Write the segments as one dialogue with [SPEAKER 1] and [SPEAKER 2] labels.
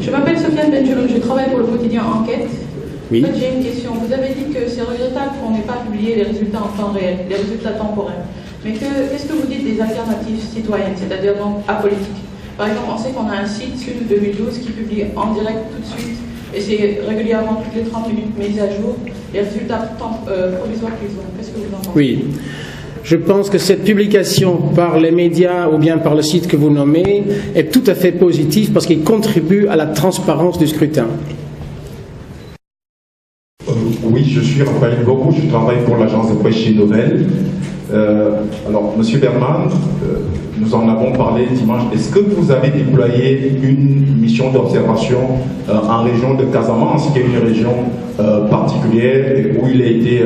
[SPEAKER 1] Je m'appelle Sofiane Benjeloun, je travaille pour le quotidien Enquête.
[SPEAKER 2] Oui.
[SPEAKER 1] En fait, j'ai une question. Vous avez dit que c'est regrettable qu'on n'ait pas publié les résultats en temps réel, les résultats temporaires. Mais qu'est-ce que vous dites des alternatives citoyennes, c'est-à-dire donc apolitiques? Par exemple, on sait qu'on a un site, Sud 2012, qui publie en direct tout de suite, et c'est régulièrement toutes les 30 minutes mis à jour, les résultats provisoires qu'ils ont. Qu'est-ce que vous en pensez?
[SPEAKER 2] Oui. Je pense que cette publication par les médias ou bien par le site que vous nommez est tout à fait positive parce qu'il contribue à la transparence du scrutin.
[SPEAKER 3] Oui, je suis Raphaël Gogo, je travaille pour l'agence de presse chez Novel. Alors, Monsieur Berman, nous en avons parlé dimanche. Est-ce que vous avez déployé une mission d'observation en région de Casamance, qui est une région particulière où il a été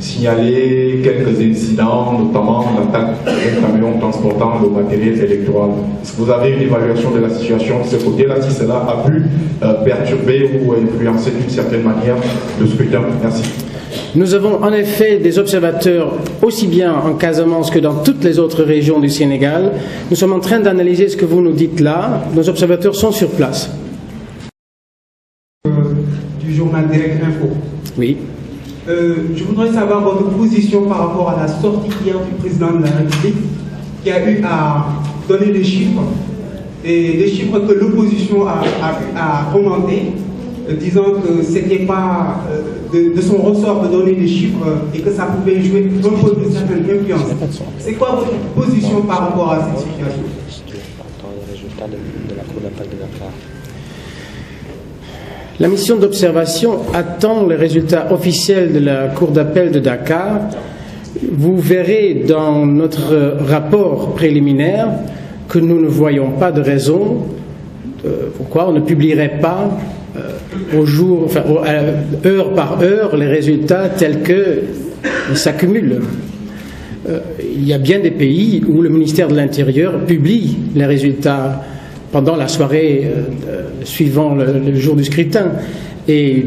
[SPEAKER 3] signalé quelques incidents, notamment l'attaque d'un camion transportant le matériel électoral? Est-ce que vous avez une évaluation de la situation de ce côté-là, si cela a pu perturber ou influencer d'une certaine manière le scrutin? Merci.
[SPEAKER 2] Nous avons en effet des observateurs aussi bien en Casamance que dans toutes les autres régions du Sénégal. Nous sommes en train d'analyser ce que vous nous dites là. Nos observateurs sont sur place.
[SPEAKER 4] Du journal Direct Info.
[SPEAKER 2] Oui.
[SPEAKER 4] Je voudrais savoir votre position par rapport à la sortie hier du président de la République qui a eu à donner des chiffres, et des chiffres que l'opposition a commentés, disant que ce n'était pas de son ressort de donner des chiffres et que ça pouvait jouer un peu de certaines influences. C'est quoi votre position par rapport à cette situation?
[SPEAKER 2] La mission d'observation attend les résultats officiels de la Cour d'appel de Dakar. Vous verrez dans notre rapport préliminaire que nous ne voyons pas de raison pourquoi on ne publierait pas au jour, enfin, heure par heure, les résultats tels qu'ils s'accumulent. Il y a bien des pays où le ministère de l'Intérieur publie les résultats pendant la soirée suivant le jour du scrutin. Et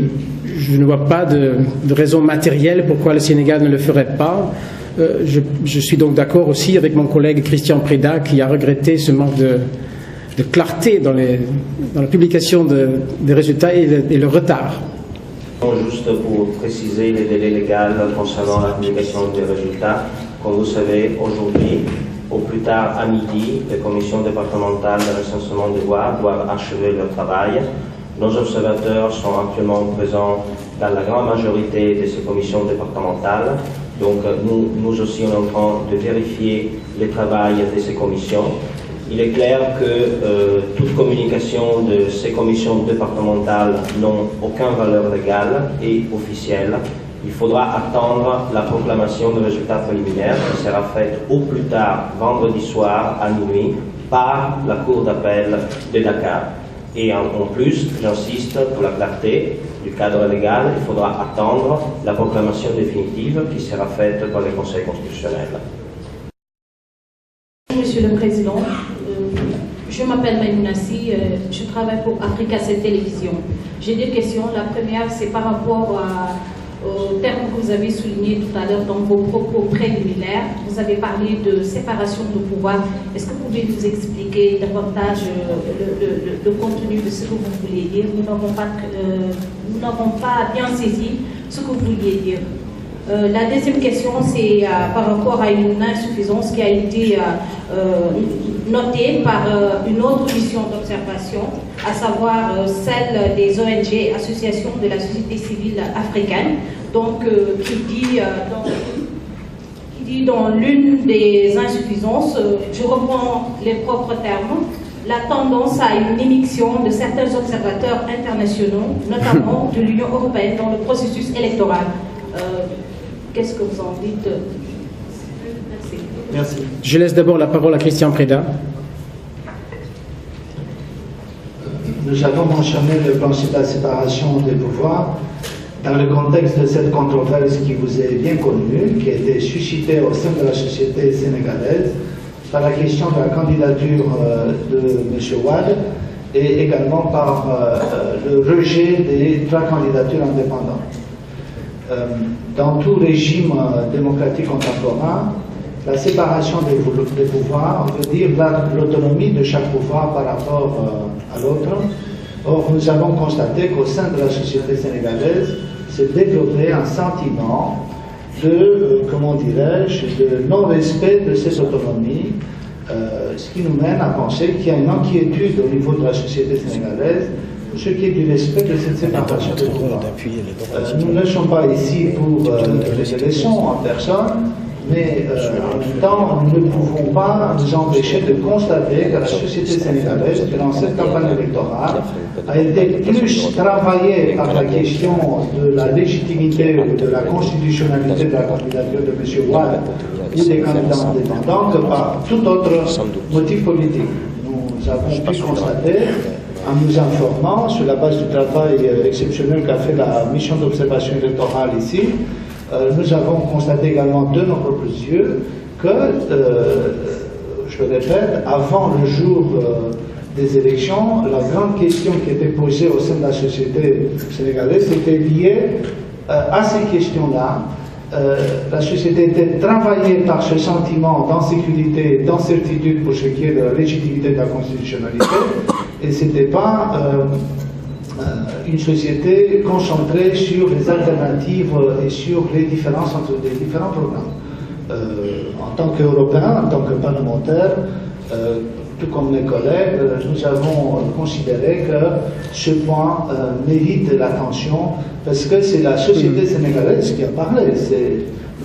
[SPEAKER 2] je ne vois pas de raison matérielle pourquoi le Sénégal ne le ferait pas. Je suis donc d'accord aussi avec mon collègue Christian Preda qui a regretté ce manque de clarté dans la publication des résultats et le retard.
[SPEAKER 5] Juste pour préciser les délais légaux concernant la publication des résultats, comme vous savez, aujourd'hui, au plus tard à midi, les commissions départementales de recensement des voix doivent achever leur travail. Nos observateurs sont actuellement présents dans la grande majorité de ces commissions départementales. Donc nous aussi, on est en train de vérifier le travail de ces commissions. Il est clair que toute communication de ces commissions départementales n'ont aucune valeur légale et officielle. Il faudra attendre la proclamation des résultats préliminaires qui sera faite au plus tard vendredi soir à minuit par la Cour d'appel de Dakar. Et en plus, j'insiste pour la clarté du cadre légal, il faudra attendre la proclamation définitive qui sera faite par le Conseil constitutionnel.
[SPEAKER 6] Monsieur le Président, je m'appelle Maïmounassi, je travaille pour Africa 7 Télévision. J'ai deux questions. La première, c'est par rapport au terme que vous avez souligné tout à l'heure dans vos propos préliminaires. Vous avez parlé de séparation de pouvoir. Est-ce que vous pouvez nous expliquer davantage le contenu de ce que vous vouliez dire? Nous n'avons pas bien saisi ce que vous vouliez dire. La deuxième question, c'est par rapport à une insuffisance qui a été notée par une autre mission d'observation, à savoir celle des ONG, associations de la société civile africaine, donc qui dit dans l'une des insuffisances, je reprends les propres termes, la tendance à une immixtion de certains observateurs internationaux, notamment de l'Union européenne, dans le processus électoral. Qu'est-ce que vous en dites? Merci.
[SPEAKER 2] Merci. Je laisse d'abord la parole à Christian Preda.
[SPEAKER 7] Nous avons mentionné le principe de la séparation des pouvoirs dans le contexte de cette controverse qui vous est bien connue, qui a été suscitée au sein de la société sénégalaise par la question de la candidature de M. Wade et également par le rejet des 3 candidatures indépendantes. Dans tout régime démocratique contemporain, la séparation des pouvoirs veut dire l'autonomie de chaque pouvoir par rapport à l'autre. Or, nous avons constaté qu'au sein de la société sénégalaise s'est développé un sentiment de, comment dirais-je, de non-respect de cette autonomie, ce qui nous mène à penser qu'il y a une inquiétude au niveau de la société sénégalaise pour ce qui est du respect de cette séparation de pouvoir. Nous ne sommes pas ici pour donner des leçons en personne, mais en même temps, nous ne pouvons pas nous empêcher de constater que la société sénégalaise, durant cette campagne électorale, a été plus travaillée par la question de la légitimité ou de la constitutionnalité de la candidature de M. Wade ou des candidats indépendants que par tout autre motif politique. Nous avons pu constater, en nous informant sur la base du travail exceptionnel qu'a fait la mission d'observation électorale ici, nous avons constaté également de nos propres yeux que, je le répète, avant le jour des élections, la grande question qui était posée au sein de la société sénégalaise était liée à ces questions-là. La société était travaillée par ce sentiment d'insécurité, d'incertitude pour ce qui est de la légitimité de la constitutionnalité, et ce n'était pas une société concentrée sur les alternatives et sur les différences entre les différents programmes. En tant qu'Européens, en tant que parlementaires, tout comme mes collègues, nous avons considéré que ce point mérite l'attention parce que c'est la société sénégalaise qui a parlé.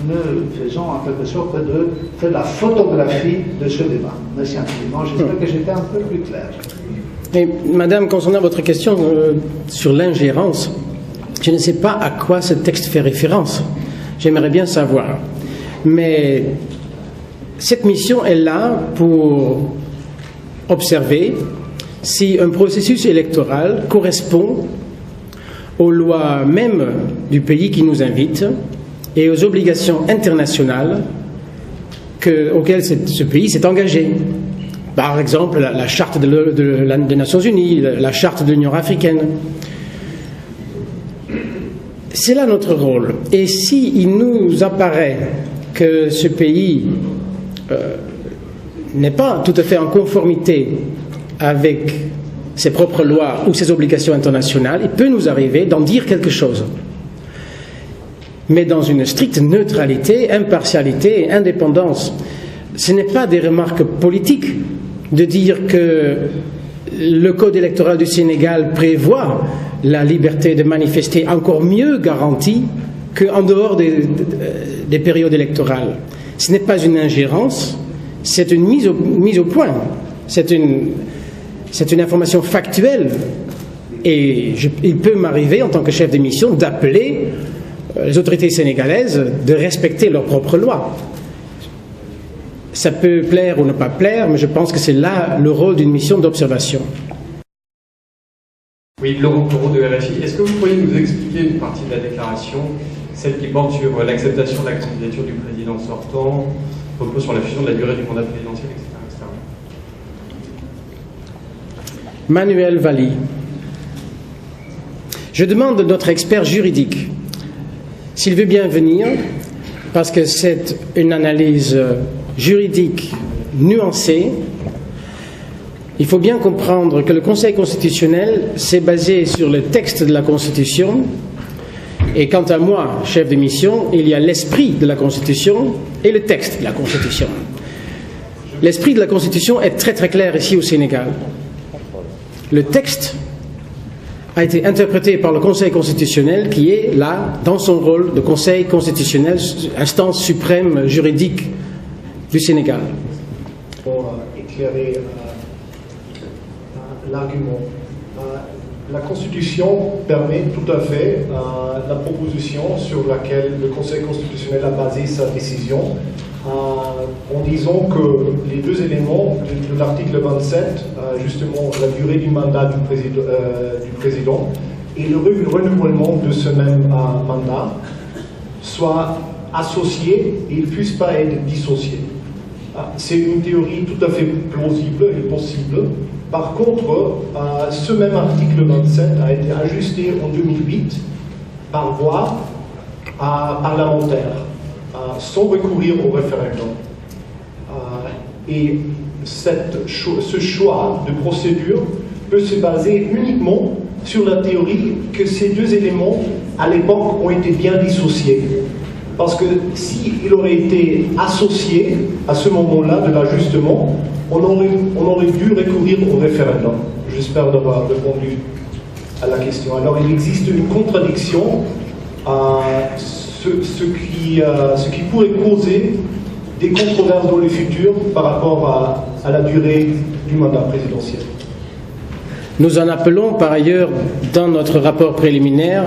[SPEAKER 7] Nous faisons en quelque sorte de faire la photographie de ce débat. Merci infiniment. J'espère que j'étais un peu plus clair.
[SPEAKER 2] Et, Madame, concernant votre question sur l'ingérence, je ne sais pas à quoi ce texte fait référence. J'aimerais bien savoir. Mais cette mission est là pour observer si un processus électoral correspond aux lois même du pays qui nous invite et aux obligations internationales auxquelles ce pays s'est engagé. Par exemple, la charte des Nations Unies, la charte de l'Union africaine. C'est là notre rôle. Et s'il nous apparaît que ce pays n'est pas tout à fait en conformité avec ses propres lois ou ses obligations internationales, il peut nous arriver d'en dire quelque chose. Mais dans une stricte neutralité, impartialité et indépendance. Ce n'est pas des remarques politiques de dire que le code électoral du Sénégal prévoit la liberté de manifester encore mieux garantie qu'en dehors des périodes électorales. Ce n'est pas une ingérence, c'est une mise au point, c'est une information factuelle. Et il peut m'arriver, en tant que chef de mission, d'appeler les autorités sénégalaises de respecter leurs propres lois. Ça peut plaire ou ne pas plaire, mais je pense que c'est là le rôle d'une mission d'observation.
[SPEAKER 8] Oui, Laurent Corot de RFI. Est-ce que vous pourriez nous expliquer une partie de la déclaration, celle qui porte sur l'acceptation de la candidature du président sortant, repose sur la fusion de la durée du mandat présidentiel, etc.
[SPEAKER 2] Manuel Valli. Je demande de notre expert juridique s'il veut bien venir, parce que c'est une analyse juridique nuancée. Il faut bien comprendre que le Conseil constitutionnel s'est basé sur le texte de la Constitution, et quant à moi, chef de mission, il y a l'esprit de la Constitution et le texte de la Constitution. L'esprit de la Constitution est très très clair ici au Sénégal. Le texte a été interprété par le Conseil constitutionnel qui est là, dans son rôle de Conseil constitutionnel, instance suprême juridique du Sénégal.
[SPEAKER 9] Pour éclairer l'argument. La Constitution permet tout à fait la proposition sur laquelle le Conseil constitutionnel a basé sa décision en disant que les deux éléments de l'article 27, justement la durée du mandat du président et le renouvellement de ce même mandat, soient associés et ils ne puissent pas être dissociés. C'est une théorie tout à fait plausible et possible. Par contre, ce même article 27 a été ajusté en 2008 par voie parlementaire, sans recourir au référendum. Et ce choix de procédure peut se baser uniquement sur la théorie que ces deux éléments, à l'époque, ont été bien dissociés. Parce que s'il aurait été associé à ce moment-là de l'ajustement, on aurait dû recourir au référendum. J'espère d'avoir répondu à la question. Alors il existe une contradiction, ce qui pourrait causer des controverses dans le futur par rapport à la durée du mandat présidentiel.
[SPEAKER 2] Nous en appelons par ailleurs dans notre rapport préliminaire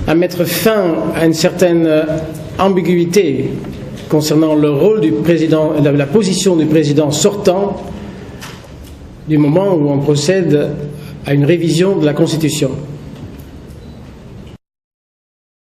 [SPEAKER 2] à mettre fin à une certaine ambiguïté concernant le rôle du président, la position du président sortant du moment où on procède à une révision de la Constitution.